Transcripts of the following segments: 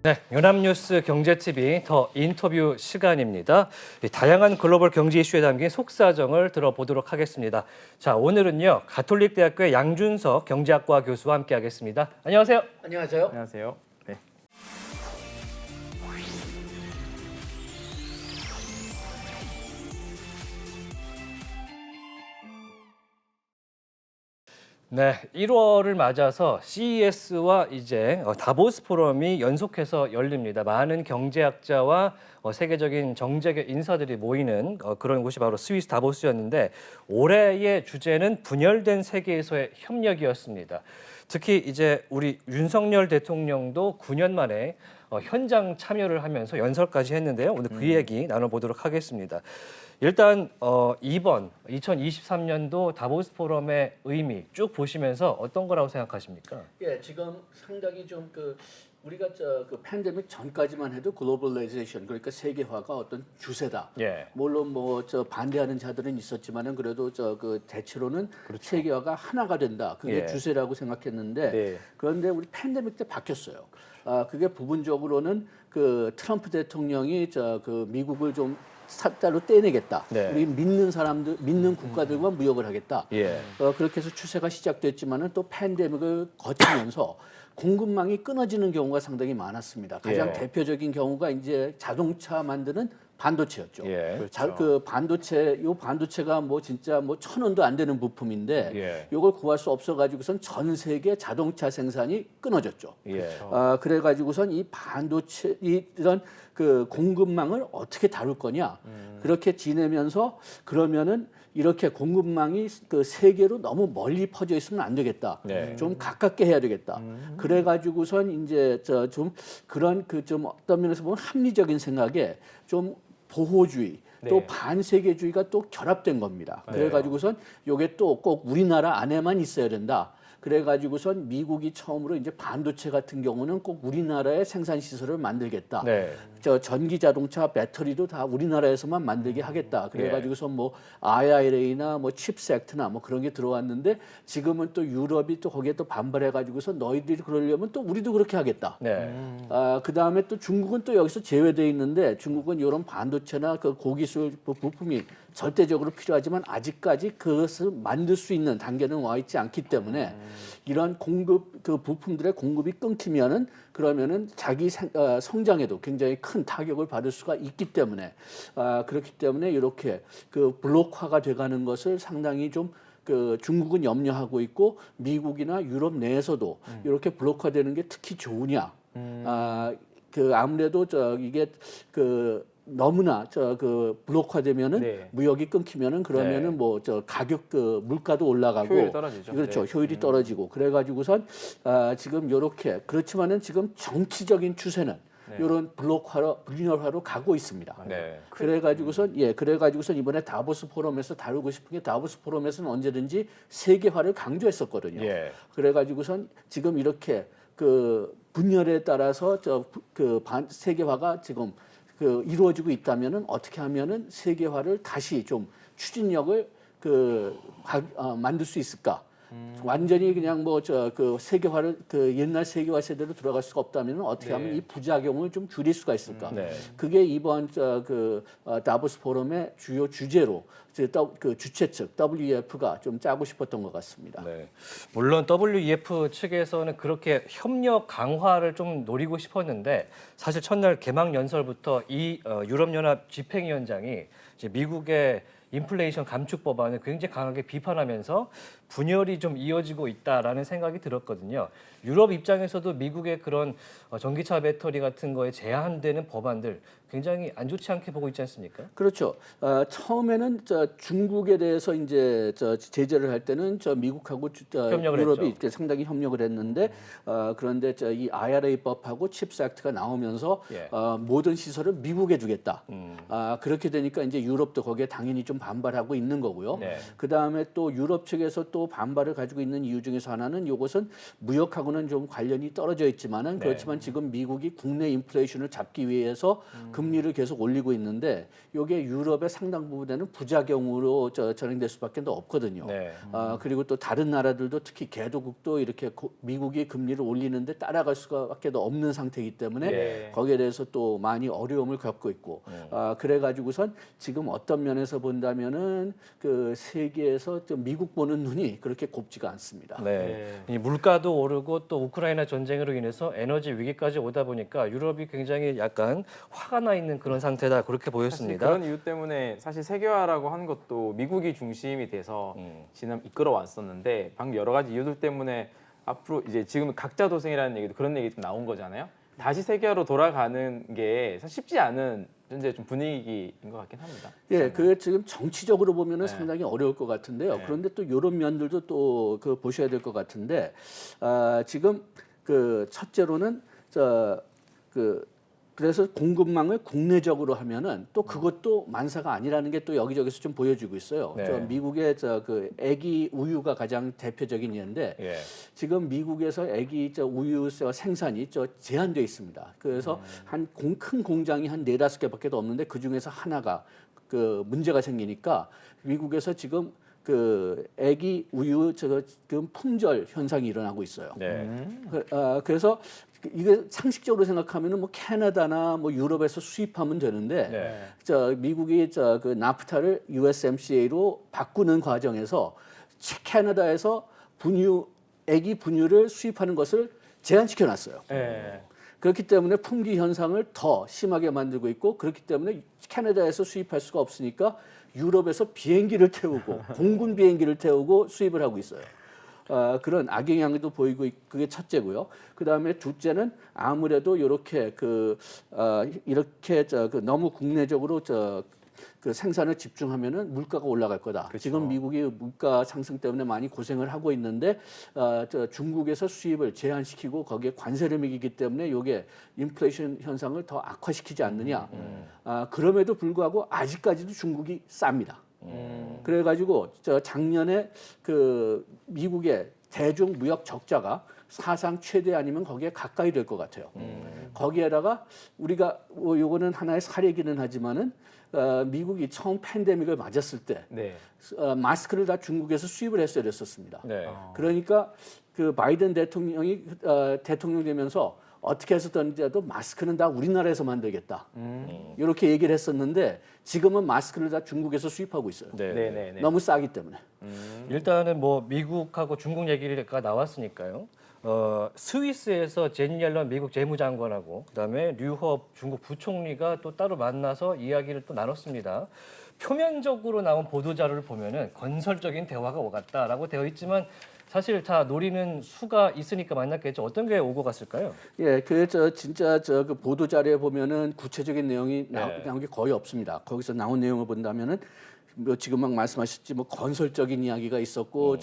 네, 연합뉴스 경제TV 더 인터뷰 시간입니다. 다양한 글로벌 경제 이슈에 담긴 속사정을 들어보도록 하겠습니다. 자, 오늘은요, 가톨릭대학교의 양준석 경제학과 교수와 함께하겠습니다. 안녕하세요. 안녕하세요. 안녕하세요. 네. 네, 1월을 맞아서 CES와 이제 다보스 포럼이 연속해서 열립니다. 많은 경제학자와 세계적인 정재계 인사들이 모이는 그런 곳이 바로 스위스 다보스였는데 올해의 주제는 분열된 세계에서의 협력이었습니다. 특히 이제 우리 윤석열 대통령도 9년 만에 현장 참여를 하면서 연설까지 했는데요. 오늘 그 얘기 나눠보도록 하겠습니다. 일단 이번 2023년도 다보스 포럼의 의미 쭉 보시면서 어떤 거라고 생각하십니까? 예, 지금 상당히 좀 우리가 그 팬데믹 전까지만 해도 글로벌라이제이션 그러니까 세계화가 어떤 주세다. 예. 물론 뭐 반대하는 자들은 있었지만은 그래도 그 대체로는 세계화가 하나가 된다. 그게 예. 주세라고 생각했는데 네. 그런데 우리 팬데믹 때 바뀌었어요. 그게 부분적으로는 그 트럼프 대통령이 그 미국을 좀 삿대로 떼내겠다. 네. 우리 믿는 사람들, 믿는 국가들과 무역을 하겠다. 예. 그렇게 해서 추세가 시작됐지만은 또 팬데믹을 거치면서 공급망이 끊어지는 경우가 상당히 많았습니다. 가장 예. 대표적인 경우가 이제 자동차 만드는 반도체였죠. 예. 그 반도체가 뭐 진짜 뭐 1,000원도 안 되는 부품인데 예. 이걸 구할 수 없어 가지고선 전 세계 자동차 생산이 끊어졌죠. 예. 그래 가지고선 이 반도체 이런 그 공급망을 어떻게 다룰 거냐 그렇게 지내면서 그러면은 이렇게 공급망이 그 세계로 너무 멀리 퍼져 있으면 안 되겠다. 네. 좀 가깝게 해야 되겠다. 그래 가지고선 이제 좀 그런 좀 어떤 면에서 보면 합리적인 생각에 좀 보호주의 또 네. 반세계주의가 또 결합된 겁니다. 그래 가지고선 요게 또 꼭 우리나라 안에만 있어야 된다. 그래 가지고선 미국이 처음으로 이제 반도체 같은 경우는 꼭 우리나라의 생산 시설을 만들겠다. 네. 전기 자동차 배터리도 다 우리나라에서만 만들게 하겠다. 그래 가지고서 예. 뭐 IRA나 뭐 칩스 액트나 뭐 그런 게 들어왔는데 지금은 또 유럽이 또 거기에 또 반발해 가지고서 너희들이 그러려면 또 우리도 그렇게 하겠다. 네. 그다음에 또 중국은 또 여기서 제외되어 있는데 중국은 이런 반도체나 그 고기술 부품이 절대적으로 필요하지만 아직까지 그것을 만들 수 있는 단계는 와 있지 않기 때문에 이런 공급 그 부품들의 공급이 끊기면은 그러면은 자기 성장에도 굉장히 큰 타격을 받을 수가 있기 때문에 그렇기 때문에 이렇게 그 블록화가 돼가는 것을 상당히 좀 그 중국은 염려하고 있고 미국이나 유럽 내에서도 이렇게 블록화되는 게 특히 좋으냐? 그 아무래도 이게 그 너무나 그 블록화되면은 네. 무역이 끊기면은 그러면은 네. 뭐 가격 그 물가도 올라가고 효율이 떨어지죠. 그렇죠. 네. 효율이 떨어지고 그래가지고선 지금 요렇게 그렇지만은 지금 정치적인 추세는 이런 분열화로 가고 있습니다. 네. 그래가지고선 그래가지고선 이번에 다보스 포럼에서 다루고 싶은 게 다보스 포럼에서는 언제든지 세계화를 강조했었거든요. 예. 그래가지고선 지금 이렇게 그 분열에 따라서 세계화가 지금 그 이루어지고 있다면은 어떻게 하면은 세계화를 다시 좀 추진력을 만들 수 있을까? 완전히 그냥 뭐 그 세계화를 그 옛날 세계화 세대로 들어갈 수가 없다면 어떻게 하면 이 부작용을 좀 줄일 수가 있을까? 네. 그게 이번 다보스 포럼의 주요 주제로 그 주최 측 WEF가 좀 짜고 싶었던 것 같습니다. 네. 물론 WEF 측에서는 그렇게 협력 강화를 좀 노리고 싶었는데 사실 첫날 개막 연설부터 이 유럽연합 집행위원장이 이제 미국의 인플레이션 감축 법안을 굉장히 강하게 비판하면서 분열이 좀 이어지고 있다라는 생각이 들었거든요. 유럽 입장에서도 미국의 그런 전기차 배터리 같은 거에 제한되는 법안들 굉장히 안 좋지 않게 보고 있지 않습니까? 그렇죠. 처음에는 중국에 대해서 이제 제재를 할 때는 미국하고 협력을 유럽이 했죠. 이렇게 상당히 협력을 했는데 그런데 이 IRA법하고 칩스 액트가 나오면서 예. 모든 시설을 미국에 주겠다. 그렇게 되니까 이제 유럽도 거기에 당연히 좀 반발하고 있는 거고요. 네. 그 다음에 또 유럽 측에서 또 또 반발을 가지고 있는 이유 중에서 하나는 이것은 무역하고는 좀 관련이 떨어져 있지만은 그렇지만 지금 미국이 국내 인플레이션을 잡기 위해서 금리를 계속 올리고 있는데 이게 유럽의 상당 부분에는 부작용으로 전행될 수밖에 없거든요. 네. 그리고 또 다른 나라들도 특히 개도국도 이렇게 미국이 금리를 올리는데 따라갈 수밖에 없는 상태이기 때문에 네. 거기에 대해서 또 많이 어려움을 겪고 있고 그래가지고선 지금 어떤 면에서 본다면은 그 세계에서 좀 미국 보는 눈이 그렇게 곱지가 않습니다. 네. 이 물가도 오르고 또 우크라이나 전쟁으로 인해서 에너지 위기까지 오다 보니까 유럽이 굉장히 약간 화가 나 있는 그런 상태다 그렇게 사실 보였습니다. 그런 이유 때문에 사실 세계화라고 하는 것도 미국이 중심이 돼서 지난 이끌어 왔었는데 방금 여러 가지 이유들 때문에 앞으로 이제 지금 각자 도생이라는 얘기도 그런 얘기 좀 나온 거잖아요. 다시 세계화로 돌아가는 게 사실 쉽지 않은 현재 좀 분위기인 것 같긴 합니다. 예, 그게 지금 정치적으로 보면은 네. 상당히 어려울 것 같은데요. 네. 그런데 또 이런 면들도 또 그 보셔야 될 것 같은데 지금 그 첫째로는 그래서 공급망을 국내적으로 하면은 또 그것도 만사가 아니라는 게 또 여기저기서 좀 보여지고 있어요. 네. 미국의 그 애기 우유가 가장 대표적인 예인데 예. 지금 미국에서 애기 우유 생산이 제한돼 있습니다. 그래서 한 큰 공장이 한 4-5개밖에 없는데 그 중에서 하나가 그 문제가 생기니까 미국에서 지금 그 애기 우유 지금 품절 현상이 일어나고 있어요. 네. 그래서 이게 상식적으로 생각하면은 뭐 캐나다나 뭐 유럽에서 수입하면 되는데 네. 미국이 그 나프타를 USMCA로 바꾸는 과정에서 캐나다에서 애기 분유를 수입하는 것을 제한시켜 놨어요. 네. 그렇기 때문에 품귀 현상을 더 심하게 만들고 있고 그렇기 때문에 캐나다에서 수입할 수가 없으니까 유럽에서 비행기를 태우고 공군 비행기를 태우고 수입을 하고 있어요. 그런 악영향도 보이고 그게 첫째고요. 그 다음에 둘째는 아무래도 이렇게 이렇게 너무 국내적으로 그 생산을 집중하면은 물가가 올라갈 거다. 그렇죠. 지금 미국이 물가 상승 때문에 많이 고생을 하고 있는데 중국에서 수입을 제한시키고 거기에 관세를 매기기 때문에 이게 인플레이션 현상을 더 악화시키지 않느냐. 그럼에도 불구하고 아직까지도 중국이 쌉니다. 그래가지고 작년에 그 미국의 대중 무역 적자가 사상 최대 아니면 거기에 가까이 될 것 같아요. 거기에다가 우리가 요거는 하나의 사례기는 하지만은 미국이 처음 팬데믹을 맞았을 때 네. 마스크를 다 중국에서 수입을 했어야 됐었습니다. 네. 그러니까 그 바이든 대통령이 대통령 되면서 어떻게 해서든지라도 마스크는 다 우리나라에서 만들겠다. 이렇게 얘기를 했었는데 지금은 마스크를 다 중국에서 수입하고 있어요. 네. 네. 네. 네. 너무 싸기 때문에. 일단은 뭐 미국하고 중국 얘기가 나왔으니까요. 스위스에서 제니 옐런 미국 재무장관하고 그다음에 류허 중국 부총리가 또 따로 만나서 이야기를 또 나눴습니다. 표면적으로 나온 보도 자료를 보면은 건설적인 대화가 오갔다라고 되어 있지만 사실 다 노리는 수가 있으니까 만났겠죠. 어떤 게 오고 갔을까요? 예, 진짜 그 보도 자료에 보면은 구체적인 내용이 나온 게 거의 없습니다. 거기서 나온 내용을 본다면은 뭐 지금 막 말씀하셨지 뭐 건설적인 이야기가 있었고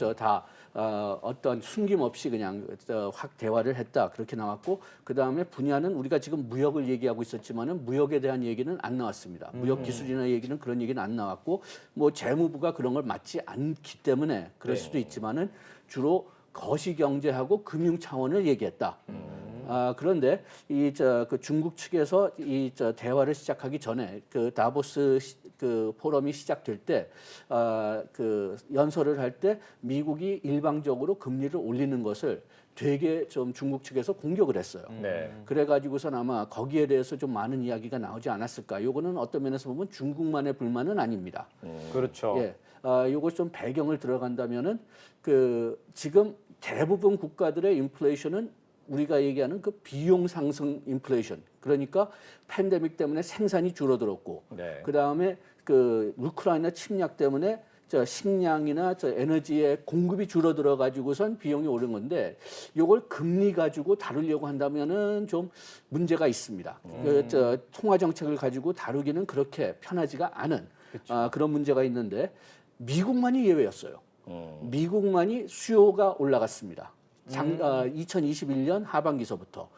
어떤 숨김없이 그냥 확 대화를 했다 그렇게 나왔고 그 다음에 분야는 우리가 지금 무역을 얘기하고 있었지만은 무역에 대한 얘기는 안 나왔습니다. 무역 기술이나 얘기는 그런 얘기는 안 나왔고 뭐 재무부가 그런 걸 맡지 않기 때문에 그럴 수도 있지만은 주로 거시경제하고 금융 차원을 얘기했다. 그런데 그 중국 측에서 대화를 시작하기 전에 그 다보스 그 포럼이 시작될 때 그 연설을 할 때 미국이 일방적으로 금리를 올리는 것을 되게 좀 중국 측에서 공격을 했어요. 네. 그래가지고선 아마 거기에 대해서 좀 많은 이야기가 나오지 않았을까. 요거는 어떤 면에서 보면 중국만의 불만은 아닙니다. 그렇죠. 예, 요거 좀 배경을 들어간다면은 그 지금 대부분 국가들의 인플레이션은 우리가 얘기하는 그 비용 상승 인플레이션. 그러니까 팬데믹 때문에 생산이 줄어들었고, 네. 그 다음에 그 우크라이나 침략 때문에 식량이나 에너지의 공급이 줄어들어 가지고선 비용이 오른 건데, 요걸 금리 가지고 다루려고 한다면은 좀 문제가 있습니다. 통화 정책을 가지고 다루기는 그렇게 편하지가 않은 그런 문제가 있는데 미국만이 예외였어요. 미국만이 수요가 올라갔습니다. 2021년 하반기서부터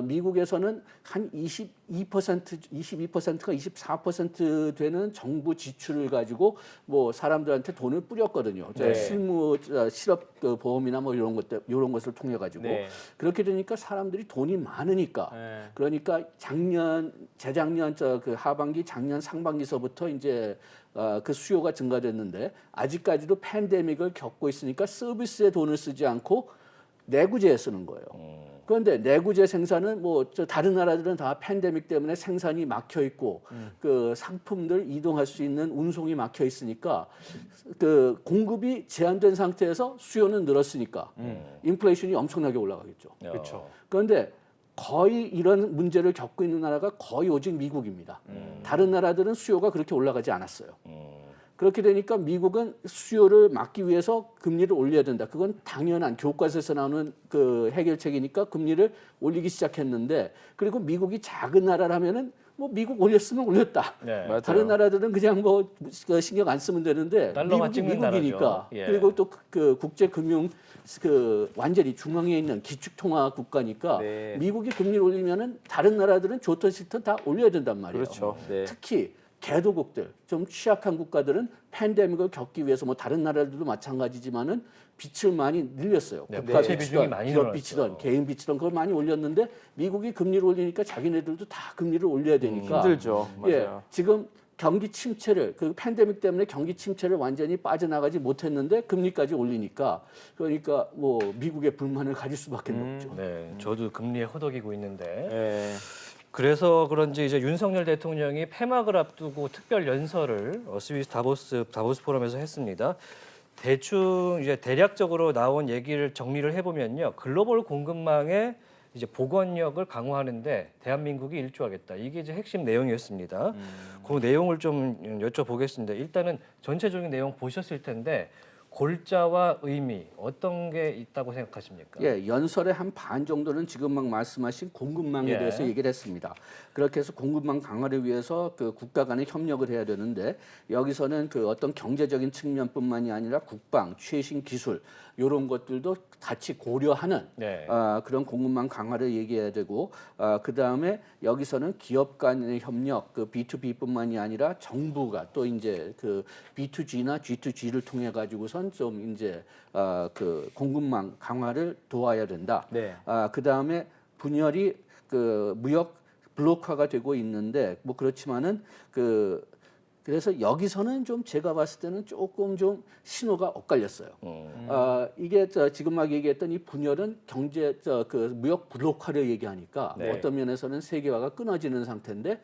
미국에서는 한 22%가 24% 되는 정부 지출을 가지고 뭐 사람들한테 돈을 뿌렸거든요. 네. 실무 실업 그 보험이나 뭐 이런 것을 통해 가지고 네. 그렇게 되니까 사람들이 돈이 많으니까 네. 그러니까 재작년 그 하반기 작년 상반기서부터 이제 그 수요가 증가됐는데 아직까지도 팬데믹을 겪고 있으니까 서비스에 돈을 쓰지 않고 내구재에 쓰는 거예요. 그런데 내구재 생산은 뭐 다른 나라들은 다 팬데믹 때문에 생산이 막혀 있고 그 상품들 이동할 수 있는 운송이 막혀 있으니까 그 공급이 제한된 상태에서 수요는 늘었으니까 인플레이션이 엄청나게 올라가겠죠. 그렇죠. 그런데 거의 이런 문제를 겪고 있는 나라가 거의 오직 미국입니다. 다른 나라들은 수요가 그렇게 올라가지 않았어요. 그렇게 되니까 미국은 수요를 막기 위해서 금리를 올려야 된다. 그건 당연한 교과서에서 나오는 그 해결책이니까 금리를 올리기 시작했는데 그리고 미국이 작은 나라라면은 뭐 미국 올렸으면 올렸다. 네. 맞아요. 다른 나라들은 그냥 뭐 신경 안 쓰면 되는데 달러만 미국이 찍는 미국이니까 나라죠. 예. 그리고 또 그 국제 금융 그 완전히 중앙에 있는 기축통화 국가니까 네. 미국이 금리를 올리면은 다른 나라들은 좋든 싫든 다 올려야 된단 말이에요. 그렇죠. 네. 특히 개도국들, 좀 취약한 국가들은 팬데믹을 겪기 위해서 뭐 다른 나라들도 마찬가지지만은 빚을 많이 늘렸어요. 네, 국가 부채 비중이 많이 기업 늘어났죠. 빚이던 개인 빚이던 그걸 많이 올렸는데 미국이 금리를 올리니까 자기네들도 다 금리를 올려야 되니까 힘들죠. 예, 맞아요. 지금 경기 침체를 그 팬데믹 때문에 경기 침체를 완전히 빠져나가지 못했는데 금리까지 올리니까 그러니까 뭐 미국의 불만을 가질 수밖에 없죠. 네, 저도 금리에 허덕이고 있는데 네. 그래서 그런지 이제 윤석열 대통령이 폐막을 앞두고 특별 연설을 스위스 다보스 포럼에서 했습니다. 대충 이제 대략적으로 나온 얘기를 정리를 해보면요, 글로벌 공급망의 이제 복원력을 강화하는데 대한민국이 일조하겠다. 이게 이제 핵심 내용이었습니다. 그 내용을 좀 여쭤보겠습니다. 일단은 전체적인 내용 보셨을 텐데 골자와 의미 어떤 게 있다고 생각하십니까? 예, 연설의 한 반 정도는 지금 막 말씀하신 공급망에 예. 대해서 얘기를 했습니다. 그렇게 해서 공급망 강화를 위해서 그 국가 간에 협력을 해야 되는데 여기서는 그 어떤 경제적인 측면뿐만이 아니라 국방, 최신 기술 이런 것들도 같이 고려하는 네. 그런 공급망 강화를 얘기해야 되고 그 다음에 여기서는 기업 간의 협력, 그 B2B뿐만이 아니라 정부가 또 이제 그 B2G나 G2G를 통해 가지고선 좀 이제 그 공급망 강화를 도와야 된다. 네. 그 다음에 분열이 그 무역 블록화가 되고 있는데 뭐 그렇지만은 그래서 여기서는 좀 제가 봤을 때는 조금 좀 신호가 엇갈렸어요. 이게 지금 막 얘기했던 이 분열은 경제 그 무역 블록화를 얘기하니까 네. 어떤 면에서는 세계화가 끊어지는 상태인데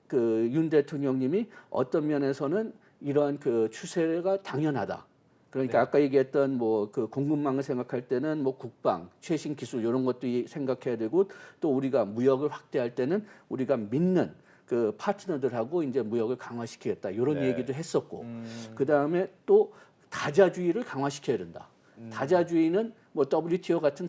그 윤 대통령님이 어떤 면에서는 이러한 그 추세가 당연하다. 그러니까 아까 얘기했던 뭐 그 공급망을 생각할 때는 뭐 국방, 최신 기술 이런 것도 생각해야 되고 또 우리가 무역을 확대할 때는 우리가 믿는 그 파트너들하고 이제 무역을 강화시키겠다 이런 네. 얘기도 했었고 그 다음에 또 다자주의를 강화시켜야 된다. 다자주의는 뭐 WTO 같은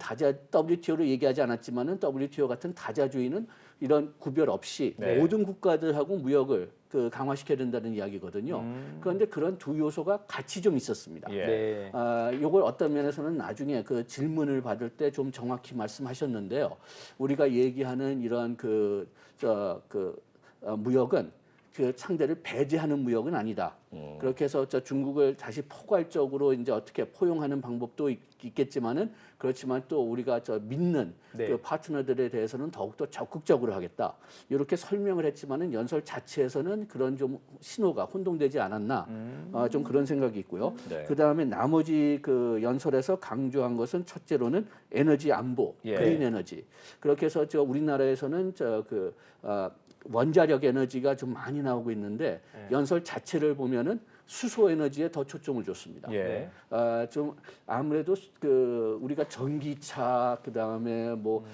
WTO를 얘기하지 않았지만은 WTO 같은 다자주의는 이런 구별 없이 네. 모든 국가들하고 무역을 그 강화시켜야 된다는 이야기거든요. 그런데 그런 두 요소가 같이 좀 있었습니다. 예. 네. 요걸 어떤 면에서는 나중에 그 질문을 받을 때 좀 정확히 말씀하셨는데요. 우리가 얘기하는 이런 무역은 그 상대를 배제하는 무역은 아니다. 그렇게 해서 중국을 다시 포괄적으로 이제 어떻게 포용하는 방법도 있겠지만은 그렇지만 또 우리가 믿는 네. 그 파트너들에 대해서는 더욱더 적극적으로 하겠다. 이렇게 설명을 했지만은 연설 자체에서는 그런 좀 신호가 혼동되지 않았나. 좀 그런 생각이 있고요. 네. 그 다음에 나머지 그 연설에서 강조한 것은 첫째로는 에너지 안보, 예. 그린 에너지. 그렇게 해서 우리나라에서는 원자력 에너지가 좀 많이 나오고 있는데 연설 자체를 보면은 수소 에너지에 더 초점을 줬습니다. 예. 좀 아무래도 그 우리가 전기차 그다음에 뭐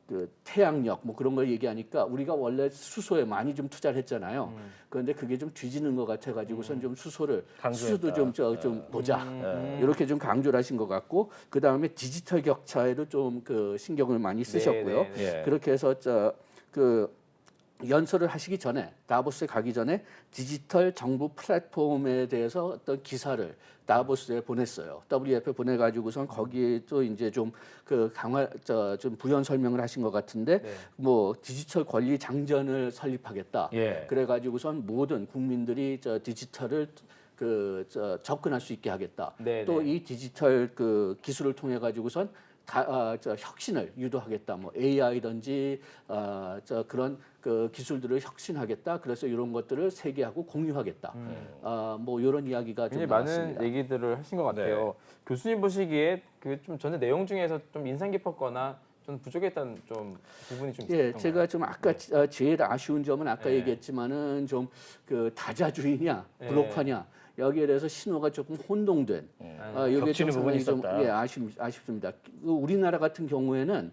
그 태양력 뭐 그런 걸 얘기하니까 우리가 원래 수소에 많이 좀 투자를 했잖아요. 그런데 그게 좀 뒤지는 것 같아 가지고선 좀 수소도 강조했다. 좀 보자. 이렇게 좀 강조를 하신 것 같고 그 다음에 디지털 격차에도 좀 그 신경을 많이 쓰셨고요. 네, 네, 네. 그렇게 해서 연설을 하시기 전에 다보스에 가기 전에 디지털 정부 플랫폼에 대해서 어떤 기사를 다보스에 보냈어요. WF에 보내가지고선 거기에 또 이제 좀 그 강화 좀 부연 설명을 하신 것 같은데 네. 뭐 디지털 권리 장전을 설립하겠다. 예. 그래가지고선 모든 국민들이 디지털을 접근할 수 있게 하겠다. 네, 또 네. 이 디지털 기술을 통해 가지고선 혁신을 유도하겠다. 뭐 AI든지 그런 그 기술들을 혁신하겠다. 그래서 이런 것들을 세계하고 공유하겠다. 뭐 이런 이야기가 좀 굉장히 나왔습니다. 많은 얘기들을 하신 것 같아요. 교수님 보시기에 그 좀 전에 내용 중에서 좀 인상 깊었거나 좀 부족했던 좀 부분이 좀 예, 있었던 제가 좀 아까 제일 아쉬운 점은 아까 네. 얘기했지만은 좀 그 다자주의냐 네. 블록화냐 여기에 대해서 신호가 조금 혼동된 이게 겹치는 좀 부분이 상당히 좀 있었다. 아쉽습니다. 그 우리나라 같은 경우에는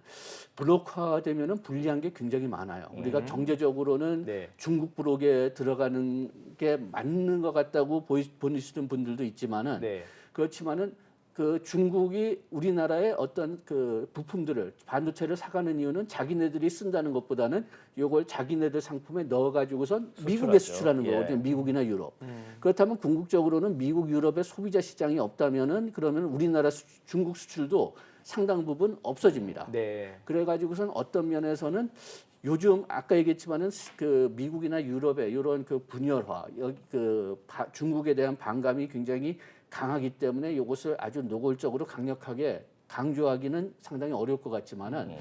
블록화되면은 불리한 게 굉장히 많아요. 우리가 경제적으로는 네. 중국 블록에 들어가는 게 맞는 것 같다고 보시는 분들도 있지만은 네. 그렇지만은 그 중국이 우리나라의 어떤 그 부품들을 반도체를 사가는 이유는 자기네들이 쓴다는 것보다는 이걸 자기네들 상품에 넣어가지고선 미국에 수출하는 예. 거거든요. 미국이나 유럽. 그렇다면 궁극적으로는 미국, 유럽의 소비자 시장이 없다면은 그러면 우리나라 중국 수출도 상당 부분 없어집니다. 네. 그래가지고선 어떤 면에서는 요즘 아까 얘기했지만은 그 미국이나 유럽의 이런 그 분열화, 여기 중국에 대한 반감이 굉장히 강하기 때문에 이것을 아주 노골적으로 강력하게 강조하기는 상당히 어려울 것 같지만은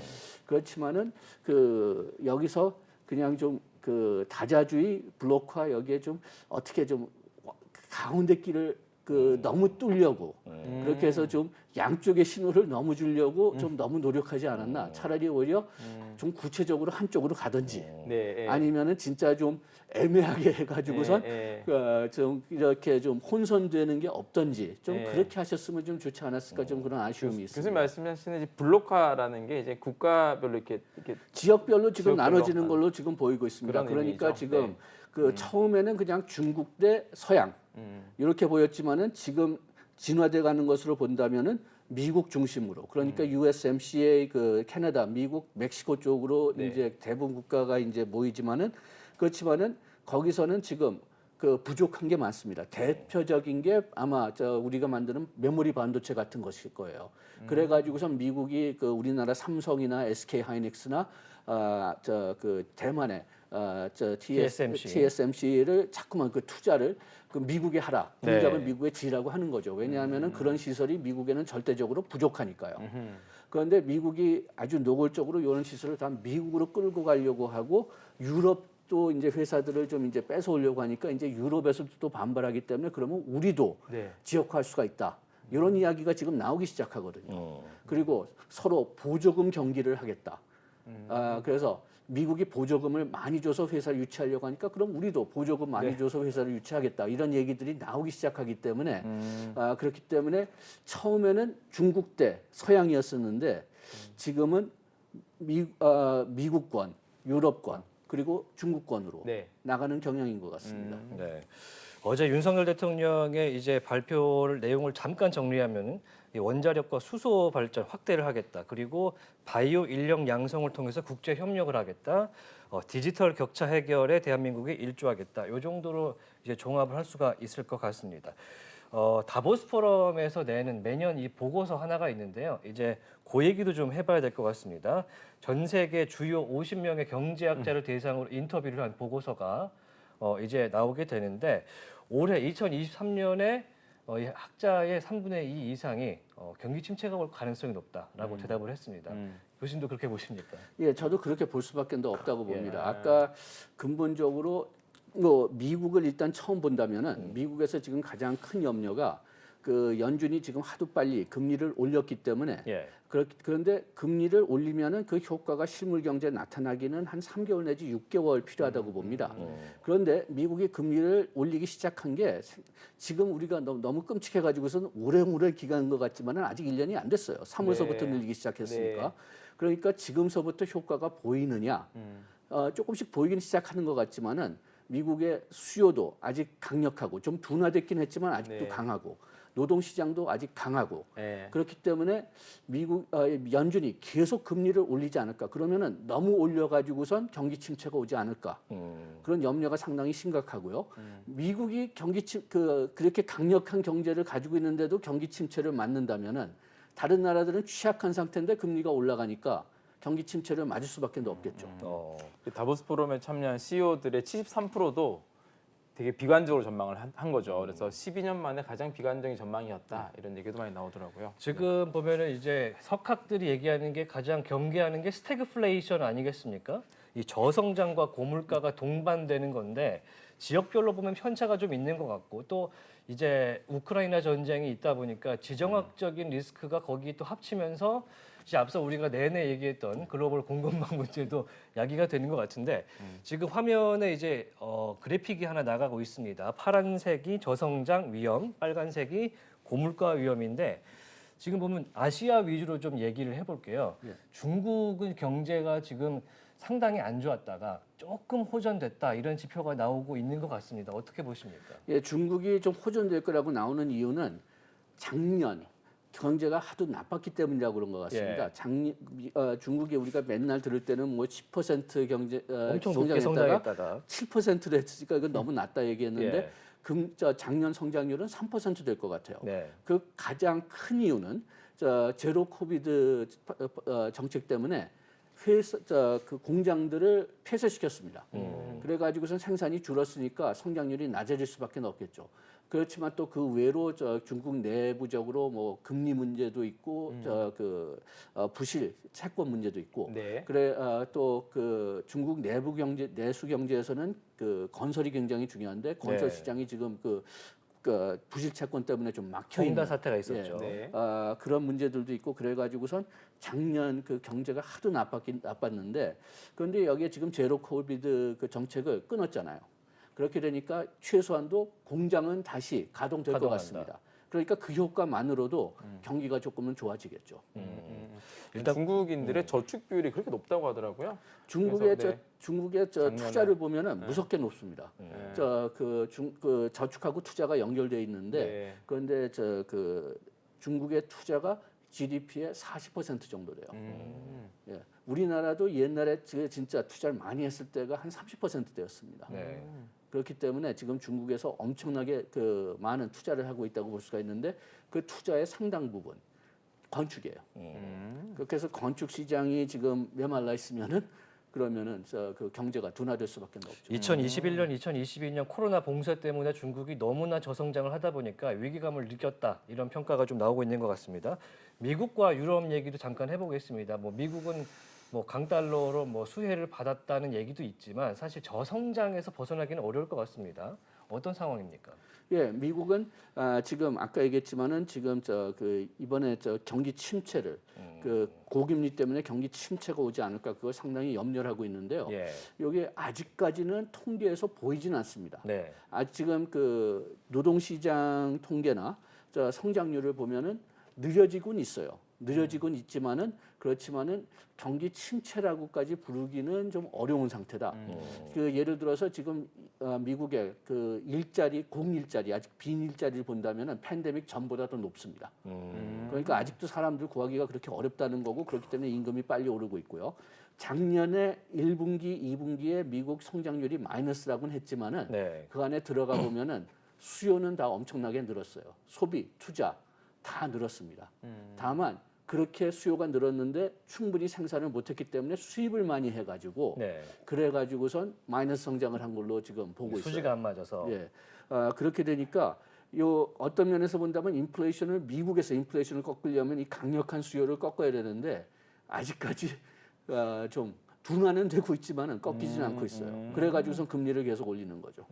그렇지만은 그 여기서 그냥 좀 그 다자주의 블록화 여기에 좀 어떻게 좀 가운데 길을 너무 뚫려고 그렇게 해서 좀 양쪽의 신호를 너무 주려고 좀 너무 노력하지 않았나. 차라리 오히려 좀 구체적으로 한쪽으로 가든지 네. 아니면은 진짜 좀 애매하게 해가지고선 네. 좀 이렇게 좀 혼선되는 게 없던지 좀 네. 그렇게 하셨으면 좀 좋지 않았을까 좀 그런 아쉬움이 교수님 있습니다. 말씀하시는 블록화라는 게 이제 국가별로 이렇게 지역별로 지금 지역별로 나눠지는 걸로 지금 보이고 있습니다. 그런 그러니까 의미죠. 지금 네. 그 처음에는 그냥 중국 대 서양 이렇게 보였지만은 지금 진화돼 가는 것으로 본다면은 미국 중심으로 그러니까 USMCA 그 캐나다, 미국, 멕시코 쪽으로 네. 이제 대부분 국가가 이제 모이지만은 그렇지만은 거기서는 지금 그 부족한 게 많습니다. 대표적인 게 아마 우리가 만드는 메모리 반도체 같은 것일 거예요. 그래가지고선 미국이 그 우리나라 삼성이나 SK 하이닉스나 그 대만의 TSMC를 자꾸만 그 투자를 그 미국에 하라. 공장을 네. 미국에 지으라고 하는 거죠. 왜냐하면은 그런 시설이 미국에는 절대적으로 부족하니까요. 그런데 미국이 아주 노골적으로 이런 시설을 다 미국으로 끌고 가려고 하고 유럽도 이제 회사들을 좀 이제 뺏어오려고 하니까 이제 유럽에서도 또 반발하기 때문에 그러면 우리도 네. 지역화할 수가 있다. 이런 이야기가 지금 나오기 시작하거든요. 그리고 서로 보조금 경기를 하겠다. 그래서 미국이 보조금을 많이 줘서 회사를 유치하려고 하니까 그럼 우리도 보조금 많이 줘서 회사를 유치하겠다. 이런 얘기들이 나오기 시작하기 때문에 그렇기 때문에 처음에는 중국 대 서양이었었는데 지금은 미국권, 유럽권 그리고 중국권으로 네. 나가는 경향인 것 같습니다. 네. 어제 윤석열 대통령의 이제 발표를 내용을 잠깐 정리하면 이 원자력과 수소 발전 확대를 하겠다. 그리고 바이오 인력 양성을 통해서 국제 협력을 하겠다. 디지털 격차 해결에 대한민국이 일조하겠다. 이 정도로 이제 종합을 할 수가 있을 것 같습니다. 다보스 포럼에서 내는 매년 이 보고서 하나가 있는데요. 이제 그 얘기도 좀 해봐야 될 것 같습니다. 전 세계 주요 50명의 경제학자를 대상으로 인터뷰를 한 보고서가 이제 나오게 되는데 올해 2023년에 이 학자의 3분의 2 이상이 경기 침체가 올 가능성이 높다라고 대답을 했습니다. 교수님도 그렇게 보십니까? 예, 저도 그렇게 볼 수밖에 없다고 예. 봅니다. 아까 근본적으로 뭐 미국을 일단 처음 본다면은 미국에서 지금 가장 큰 염려가 그 연준이 지금 하도 빨리 금리를 올렸기 때문에 예. 그런데 금리를 올리면은 그 효과가 실물 경제에 나타나기는 한 3개월 내지 6개월 필요하다고 봅니다. 그런데 미국이 금리를 올리기 시작한 게 지금 우리가 너무 끔찍해가지고서는 오래오래 기간인 것 같지만은 아직 1년이 안 됐어요. 3월서부터 네. 늘리기 시작했으니까. 네. 그러니까 지금서부터 효과가 보이느냐? 조금씩 보이긴 시작하는 것 같지만은 미국의 수요도 아직 강력하고 좀 둔화됐긴 했지만 아직도 네. 강하고 노동시장도 아직 강하고 네. 그렇기 때문에 미국 연준이 계속 금리를 올리지 않을까? 그러면은 너무 올려가지고선 경기 침체가 오지 않을까? 그런 염려가 상당히 심각하고요. 미국이 그렇게 강력한 경제를 가지고 있는데도 경기 침체를 맞는다면은 다른 나라들은 취약한 상태인데 금리가 올라가니까 경기 침체를 맞을 수밖에 없겠죠. 다보스 포럼에 참여한 CEO들의 73%도 되게 비관적으로 전망을 한 거죠. 그래서 12년 만에 가장 비관적인 전망이었다 이런 얘기도 많이 나오더라고요. 지금 보면은 이제 석학들이 얘기하는 게 가장 경계하는 게 스태그플레이션 아니겠습니까? 이 저성장과 고물가가 동반되는 건데 지역별로 보면 편차가 좀 있는 것 같고 또 이제 우크라이나 전쟁이 있다 보니까 지정학적인 리스크가 거기 또 합치면서 이제 앞서 우리가 내내 얘기했던 글로벌 공급망 문제도 야기가 되는 것 같은데 지금 화면에 이제 그래픽이 하나 나가고 있습니다. 파란색이 저성장 위험, 빨간색이 고물가 위험인데 지금 보면 아시아 위주로 좀 얘기를 해볼게요. 예. 중국은 경제가 지금 상당히 안 좋았다가 조금 호전됐다 이런 지표가 나오고 있는 것 같습니다. 어떻게 보십니까? 예, 중국이 좀 호전될 거라고 나오는 이유는 작년 경제가 하도 나빴기 때문이라고 그런 것 같습니다. 중국이 우리가 맨날 들을 때는 뭐 10% 경제 엄청 높게 성장했다가 7%로 했으니까 이건 너무 낮다 얘기했는데 예. 작년 성장률은 3% 될 것 같아요. 네. 그 가장 큰 이유는 제로 코비드 정책 때문에 그 공장들을 폐쇄시켰습니다. 그래가지고선 생산이 줄었으니까 성장률이 낮아질 수밖에 없겠죠. 그렇지만 또 그 외로 중국 내부적으로 뭐 금리 문제도 있고 부실 채권 문제도 있고 네. 그래 또 그 중국 내부 경제 내수 경제에서는 그 건설이 굉장히 중요한데 건설 네. 시장이 지금 그 부실 채권 때문에 좀 막혀 홍다 있는 사태가 있었죠. 네. 그런 문제들도 있고 그래가지고선 작년 그 경제가 하도 나빴는데 그런데 여기에 지금 제로 코비드 그 정책을 끊었잖아요. 그렇게 되니까 최소한도 공장은 다시 가동될 것 가동한다. 같습니다. 그러니까 그 효과만으로도 경기가 조금은 좋아지겠죠. 일단 중국인들의 저축 비율이 그렇게 높다고 하더라고요. 중국의 그래서, 네. 중국의 작년에. 투자를 보면은 무섭게 높습니다. 네. 그 저축하고 투자가 연결돼 있는데 네. 그런데 중국의 투자가 GDP의 40% 정도 돼요. 예. 우리나라도 옛날에 진짜 투자를 많이 했을 때가 한 30%대였습니다. 네. 그렇기 때문에 지금 중국에서 엄청나게 그 많은 투자를 하고 있다고 볼 수가 있는데 그 투자의 상당 부분 건축이에요. 그렇게 해서 건축 시장이 지금 메말라 있으면은 그러면은 그 경제가 둔화될 수밖에 없죠. 2021년, 2022년 코로나 봉쇄 때문에 중국이 너무나 저성장을 하다 보니까 위기감을 느꼈다 이런 평가가 좀 나오고 있는 것 같습니다. 미국과 유럽 얘기도 잠깐 해보겠습니다. 뭐 미국은 뭐 강달러로 뭐 수혜를 받았다는 얘기도 있지만 사실 저성장에서 벗어나기는 어려울 것 같습니다. 어떤 상황입니까? 예, 미국은 지금 아까 얘기했지만은 지금 이번에 경기 침체를 그 고금리 때문에 경기 침체가 오지 않을까 그걸 상당히 염려를 하고 있는데요. 예. 여기 아직까지는 통계에서 보이진 않습니다. 네. 지금 그 노동시장 통계나 성장률을 보면은 느려지곤 있어요. 느려지곤 있지만은 그렇지만은 경기 침체라고까지 부르기는 좀 어려운 상태다. 그 예를 들어서 지금 미국의 그 공일자리 아직 빈 일자리를 본다면은 팬데믹 전보다 더 높습니다. 그러니까 아직도 사람들 구하기가 그렇게 어렵다는 거고 그렇기 때문에 임금이 빨리 오르고 있고요. 작년에 1분기, 2분기에 미국 성장률이 마이너스라고는 했지만은 네. 그 안에 들어가 보면은 수요는 다 엄청나게 늘었어요. 소비, 투자 다 늘었습니다. 다만 그렇게 수요가 늘었는데 충분히 생산을 못했기 때문에 수입을 많이 해가지고 네. 그래가지고선 마이너스 성장을 한 걸로 지금 보고 있어요. 수지가 안 맞아서. 예, 그렇게 되니까 어떤 면에서 본다면 미국에서 인플레이션을 꺾으려면 이 강력한 수요를 꺾어야 되는데 아직까지 좀 둔화는 되고 있지만은 꺾이지는 않고 있어요. 그래가지고선 금리를 계속 올리는 거죠.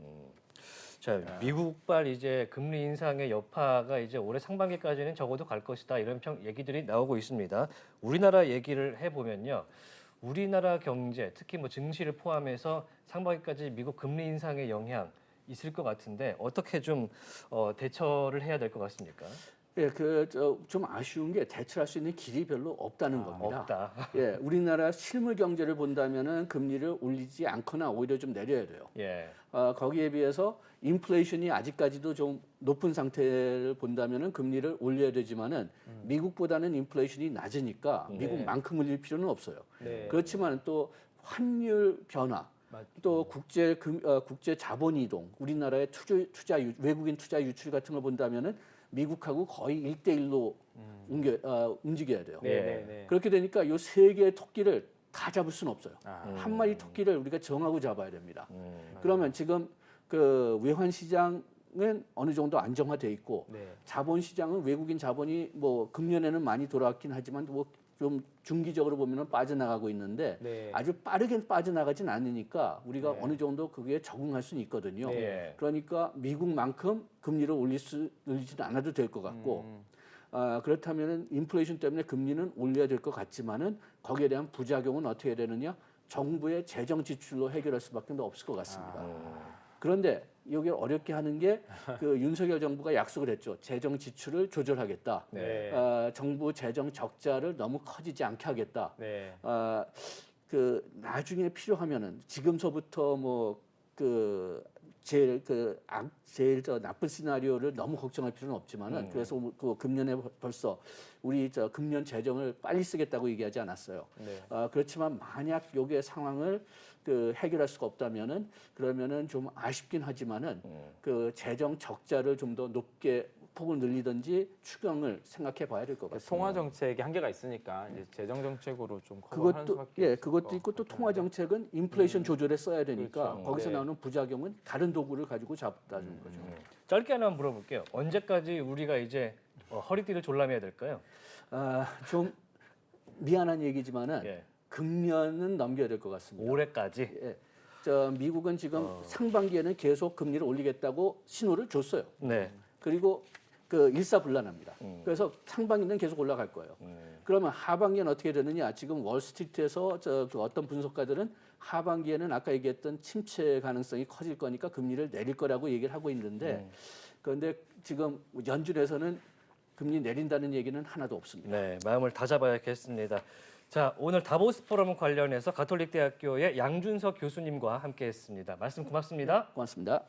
자, 미국발 이제 금리 인상의 여파가 이제 올해 상반기까지는 적어도 갈 것이다 이런 얘기들이 나오고 있습니다. 우리나라 얘기를 해보면요, 우리나라 경제 특히 뭐 증시를 포함해서 상반기까지 미국 금리 인상의 영향 있을 것 같은데 어떻게 좀 대처를 해야 될 것 같습니까? 예, 좀 아쉬운 게 대출할 수 있는 길이 별로 없다는 겁니다. 없다. 예, 우리나라 실물 경제를 본다면은 금리를 올리지 않거나 오히려 좀 내려야 돼요. 예. 거기에 비해서 인플레이션이 아직까지도 좀 높은 상태를 본다면은 금리를 올려야 되지만은 미국보다는 인플레이션이 낮으니까 미국만큼 올릴 필요는 없어요. 네. 그렇지만 또 환율 변화, 또 국제 자본 이동, 우리나라의 외국인 투자 유출 같은 걸 본다면은 미국하고 거의 1대1로 움직여야 돼요. 네, 네, 네. 그렇게 되니까 요 세 개의 토끼를 다 잡을 수는 없어요. 아. 한 마리 토끼를 우리가 정하고 잡아야 됩니다. 그러면 지금 그 외환 시장은 어느 정도 안정화돼 있고 네. 자본 시장은 외국인 자본이 뭐 금년에는 많이 돌아왔긴 하지만 뭐 좀 중기적으로 보면은 빠져나가고 있는데 네. 아주 빠르게 빠져나가진 않으니까 우리가 네. 어느 정도 그게 적응할 수는 있거든요. 네. 그러니까 미국만큼 금리를 올리지도 않아도 될 것 같고 그렇다면은 인플레이션 때문에 금리는 올려야 될 것 같지만은 거기에 대한 부작용은 어떻게 해야 되느냐? 정부의 재정 지출로 해결할 수밖에 없을 것 같습니다. 그런데 여기 어렵게 하는 게 그 윤석열 정부가 약속을 했죠. 재정 지출을 조절하겠다. 네. 정부 재정 적자를 너무 커지지 않게 하겠다. 네. 그 나중에 필요하면은 지금서부터 제일 저 나쁜 시나리오를 너무 걱정할 필요는 없지만은 그래서 그 금년에 벌써 우리 저 금년 재정을 빨리 쓰겠다고 얘기하지 않았어요. 네. 그렇지만 만약 요게 상황을 그 해결할 수가 없다면은 그러면은 좀 아쉽긴 하지만은 그 재정 적자를 좀 더 높게 폭을 늘리든지 추경을 생각해 봐야 될 것 같습니다. 통화 정책이 한계가 있으니까 이제 재정 정책으로 좀 커버하는 그것도 수밖에 예, 없을 그것도 것 있고 또 같긴 통화 정책은 인플레이션 조절에 써야 되니까 그렇죠. 거기서 네. 나오는 부작용은 다른 도구를 가지고 잡다는 거죠. 짧게 하나만 물어볼게요. 언제까지 우리가 이제 허리띠를 졸라매야 될까요? 좀 미안한 얘기지만은 예. 금년은 넘겨야 될 것 같습니다. 올해까지. 예. 저 미국은 지금 상반기에는 계속 금리를 올리겠다고 신호를 줬어요. 네. 그리고 그 일사불란합니다. 그래서 상반기는 계속 올라갈 거예요. 그러면 하반기는 어떻게 되느냐? 지금 월스트리트에서 그 어떤 분석가들은 하반기에는 아까 얘기했던 침체 가능성이 커질 거니까 금리를 내릴 거라고 얘기를 하고 있는데 그런데 지금 연준에서는 금리 내린다는 얘기는 하나도 없습니다. 네, 마음을 다잡아야겠습니다. 자, 오늘 다보스 포럼 관련해서 가톨릭 대학교의 양준석 교수님과 함께했습니다. 말씀 고맙습니다. 고맙습니다.